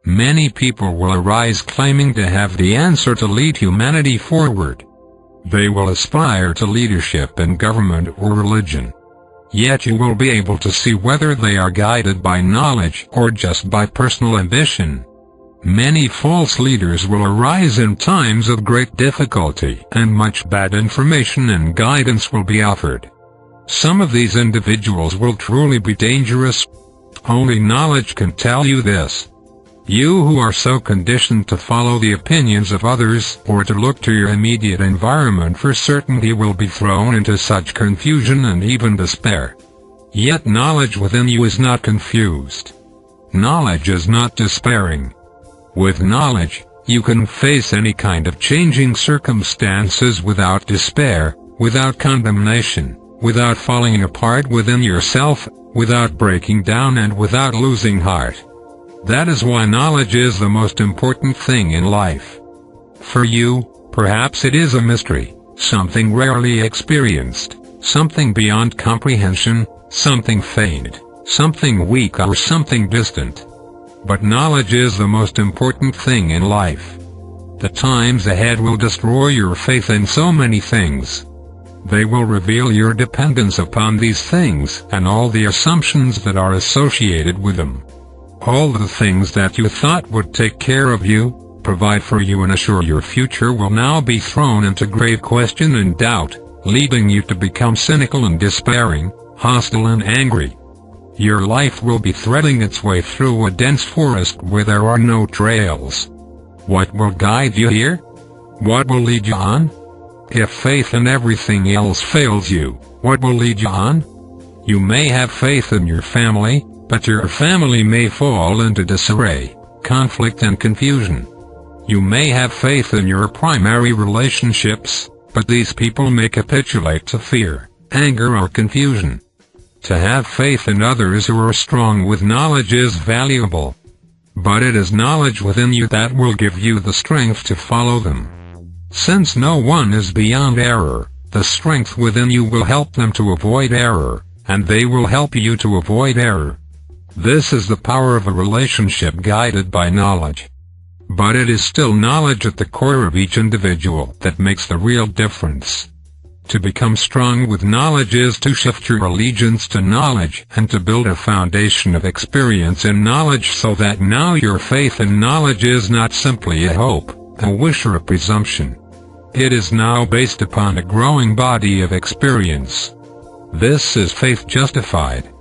Many people will arise claiming to have the answer to lead humanity forward. They will aspire to leadership in government or religion. Yet you will be able to see whether they are guided by knowledge or just by personal ambition. Many false leaders will arise in times of great difficulty, and much bad information and guidance will be offered. Some of these individuals will truly be dangerous. Only knowledge can tell you this. You who are so conditioned to follow the opinions of others or to look to your immediate environment for certainty will be thrown into such confusion and even despair. Yet knowledge within you is not confused. Knowledge is not despairing. With knowledge, you can face any kind of changing circumstances without despair, without condemnation, without falling apart within yourself, without breaking down and without losing heart. That is why knowledge is the most important thing in life. For you, perhaps it is a mystery, something rarely experienced, something beyond comprehension, something faint, something weak or something distant. But knowledge is the most important thing in life. The times ahead will destroy your faith in so many things. They will reveal your dependence upon these things and all the assumptions that are associated with them. All the things that you thought would take care of you, provide for you and assure your future will now be thrown into grave question and doubt, leading you to become cynical and despairing, hostile and angry. Your life will be threading its way through a dense forest where there are no trails. What will guide you here? What will lead you on? If faith in everything else fails you, what will lead you on? You may have faith in your family, but your family may fall into disarray, conflict and confusion. You may have faith in your primary relationships, but these people may capitulate to fear, anger or confusion. To have faith in others who are strong with knowledge is valuable. But it is knowledge within you that will give you the strength to follow them. Since no one is beyond error, the strength within you will help them to avoid error, and they will help you to avoid error. This is the power of a relationship guided by knowledge. But it is still knowledge at the core of each individual that makes the real difference. To become strong with knowledge is to shift your allegiance to knowledge and to build a foundation of experience in knowledge so that now your faith in knowledge is not simply a hope, a wish or a presumption. It is now based upon a growing body of experience. This is faith justified.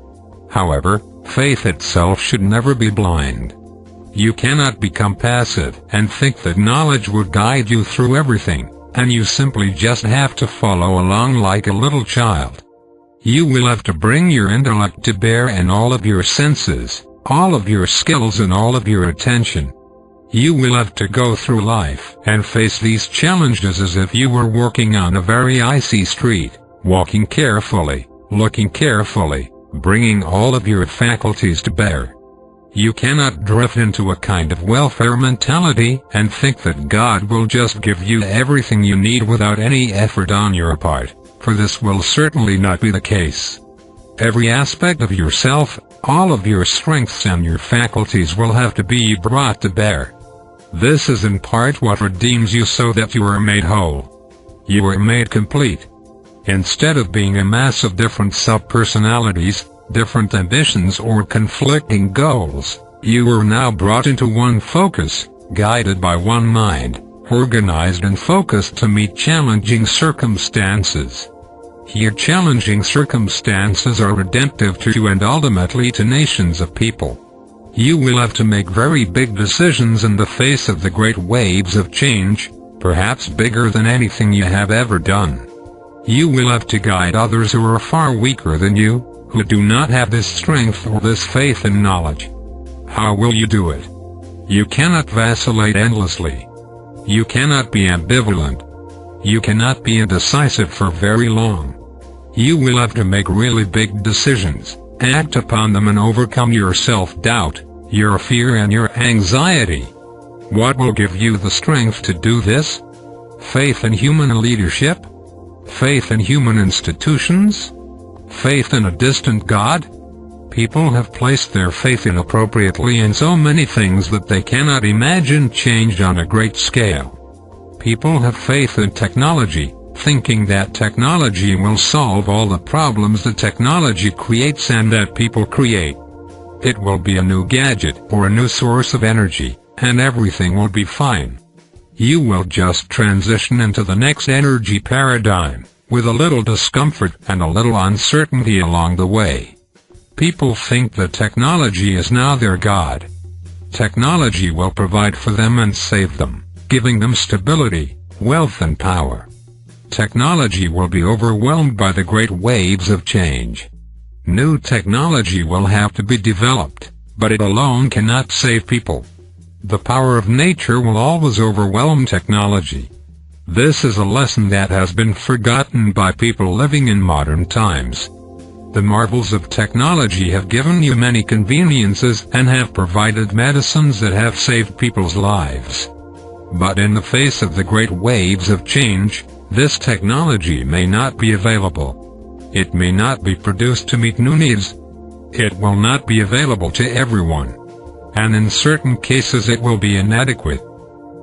However, faith itself should never be blind. You cannot become passive and think that knowledge will guide you through everything, and you simply just have to follow along like a little child. You will have to bring your intellect to bear and all of your senses, all of your skills and all of your attention. You will have to go through life and face these challenges as if you were walking on a very icy street, walking carefully, looking carefully, bringing all of your faculties to bear. You cannot drift into a kind of welfare mentality and think that God will just give you everything you need without any effort on your part, for this will certainly not be the case. Every aspect of yourself, all of your strengths and your faculties will have to be brought to bear. This is in part what redeems you so that you are made whole. You are made complete. Instead of being a mass of different sub-personalities, different ambitions or conflicting goals, you are now brought into one focus, guided by one mind, organized and focused to meet challenging circumstances. Here challenging circumstances are redemptive to you and ultimately to nations of people. You will have to make very big decisions in the face of the great waves of change, perhaps bigger than anything you have ever done. You will have to guide others who are far weaker than you, who do not have this strength or this faith and knowledge. How will you do it? You cannot vacillate endlessly. You cannot be ambivalent. You cannot be indecisive for very long. You will have to make really big decisions, act upon them and overcome your self-doubt, your fear and your anxiety. What will give you the strength to do this? Faith in human leadership? Faith in human institutions? Faith in a distant God? People have placed their faith inappropriately in so many things that they cannot imagine change on a great scale. People have faith in technology, thinking that technology will solve all the problems that technology creates and that people create. It will be a new gadget or a new source of energy, and everything will be fine. You will just transition into the next energy paradigm, with a little discomfort and a little uncertainty along the way. People think that technology is now their God. Technology will provide for them and save them, giving them stability, wealth and power. Technology will be overwhelmed by the great waves of change. New technology will have to be developed, but it alone cannot save people. The power of nature will always overwhelm technology. This is a lesson that has been forgotten by people living in modern times. The marvels of technology have given you many conveniences and have provided medicines that have saved people's lives. But in the face of the great waves of change, this technology may not be available. It may not be produced to meet new needs. It will not be available to everyone. And in certain cases it will be inadequate.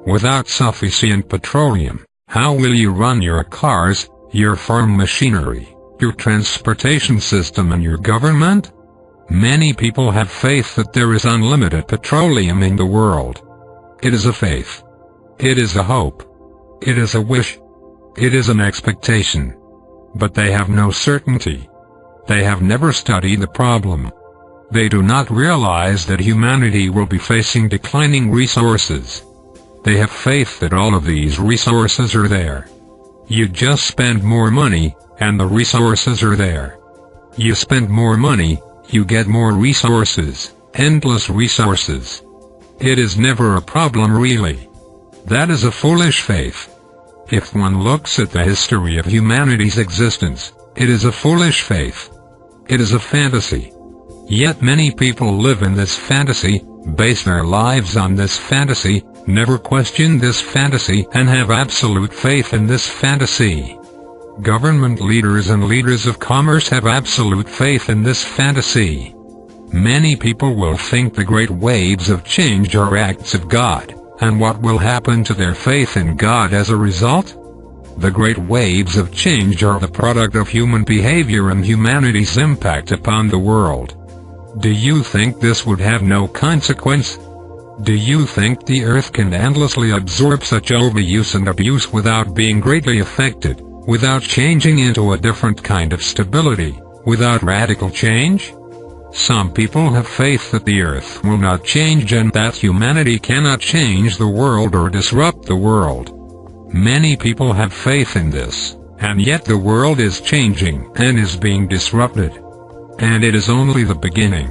Without sufficient petroleum, how will you run your cars, your farm machinery, your transportation system and your government? Many people have faith that there is unlimited petroleum in the world. It is a faith. It is a hope. It is a wish. It is an expectation. But they have no certainty. They have never studied the problem. They do not realize that humanity will be facing declining resources. They have faith that all of these resources are there. You just spend more money, and the resources are there. You spend more money, you get more resources, endless resources. It is never a problem really. That is a foolish faith. If one looks at the history of humanity's existence, it is a foolish faith. It is a fantasy. Yet many people live in this fantasy, base their lives on this fantasy, never question this fantasy and have absolute faith in this fantasy. Government leaders and leaders of commerce have absolute faith in this fantasy. Many people will think the great waves of change are acts of God, and what will happen to their faith in God as a result? The great waves of change are the product of human behavior and humanity's impact upon the world. Do you think this would have no consequence? Do you think the earth can endlessly absorb such overuse and abuse without being greatly affected, without changing into a different kind of stability, without radical change? Some people have faith that the earth will not change and that humanity cannot change the world or disrupt the world. Many people have faith in this, and yet the world is changing and is being disrupted. And it is only the beginning.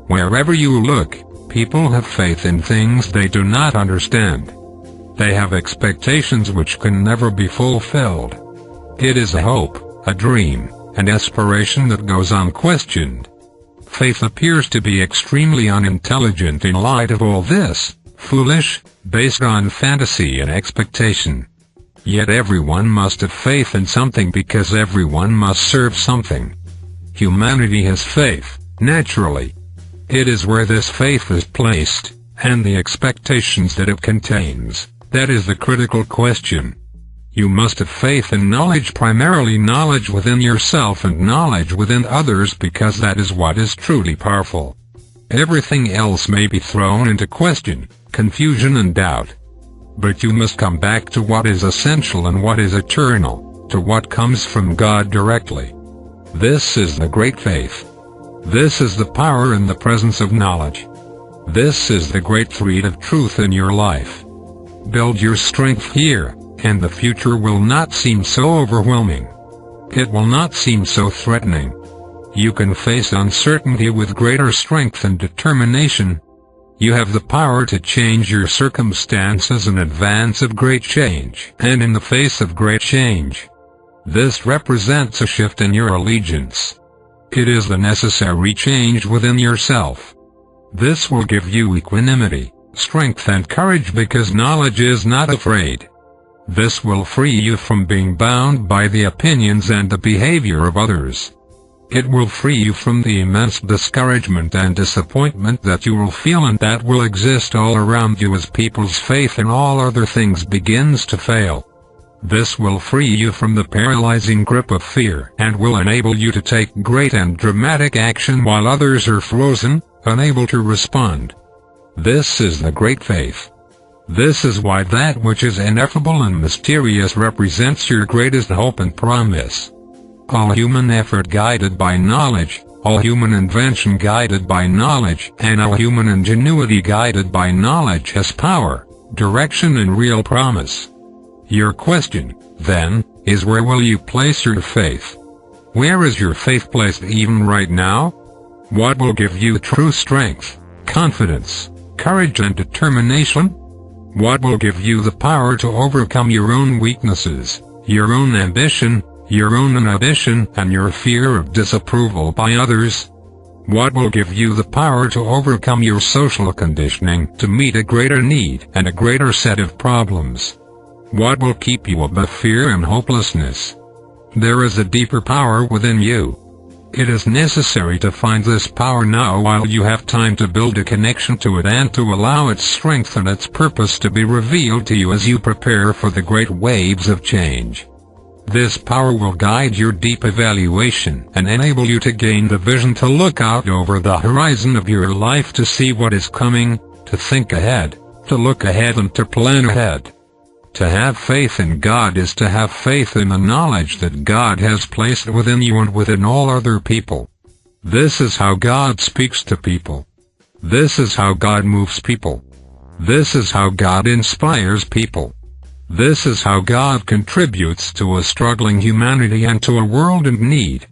Wherever you look, people have faith in things they do not understand. They have expectations which can never be fulfilled. It is a hope, a dream, an aspiration that goes unquestioned. Faith appears to be extremely unintelligent in light of all this, foolish, based on fantasy and expectation. Yet everyone must have faith in something because everyone must serve something. Humanity has faith, naturally. It is where this faith is placed, and the expectations that it contains, that is the critical question. You must have faith in knowledge, primarily knowledge within yourself and knowledge within others, because that is what is truly powerful. Everything else may be thrown into question, confusion and doubt. But you must come back to what is essential and what is eternal, to what comes from God directly. This is the great faith. This is the power in the presence of knowledge. This is the great thread of truth in your life. Build your strength here, and the future will not seem so overwhelming. It will not seem so threatening. You can face uncertainty with greater strength and determination. You have the power to change your circumstances in advance of great change, and in the face of great change. This represents a shift in your allegiance. It is the necessary change within yourself. This will give you equanimity, strength and courage because knowledge is not afraid. This will free you from being bound by the opinions and the behavior of others. It will free you from the immense discouragement and disappointment that you will feel and that will exist all around you as people's faith in all other things begins to fail. This will free you from the paralyzing grip of fear and will enable you to take great and dramatic action while others are frozen, unable to respond. This is the great faith. This is why that which is ineffable and mysterious represents your greatest hope and promise. All human effort guided by knowledge, all human invention guided by knowledge, and all human ingenuity guided by knowledge has power, direction and real promise. Your question, then, is where will you place your faith? Where is your faith placed even right now? What will give you true strength, confidence, courage and determination? What will give you the power to overcome your own weaknesses, your own ambition, your own inhibition and your fear of disapproval by others? What will give you the power to overcome your social conditioning to meet a greater need and a greater set of problems? What will keep you above fear and hopelessness? There is a deeper power within you. It is necessary to find this power now while you have time to build a connection to it and to allow its strength and its purpose to be revealed to you as you prepare for the great waves of change. This power will guide your deep evaluation and enable you to gain the vision to look out over the horizon of your life to see what is coming, to think ahead, to look ahead and to plan ahead. To have faith in God is to have faith in the knowledge that God has placed within you and within all other people. This is how God speaks to people. This is how God moves people. This is how God inspires people. This is how God contributes to a struggling humanity and to a world in need.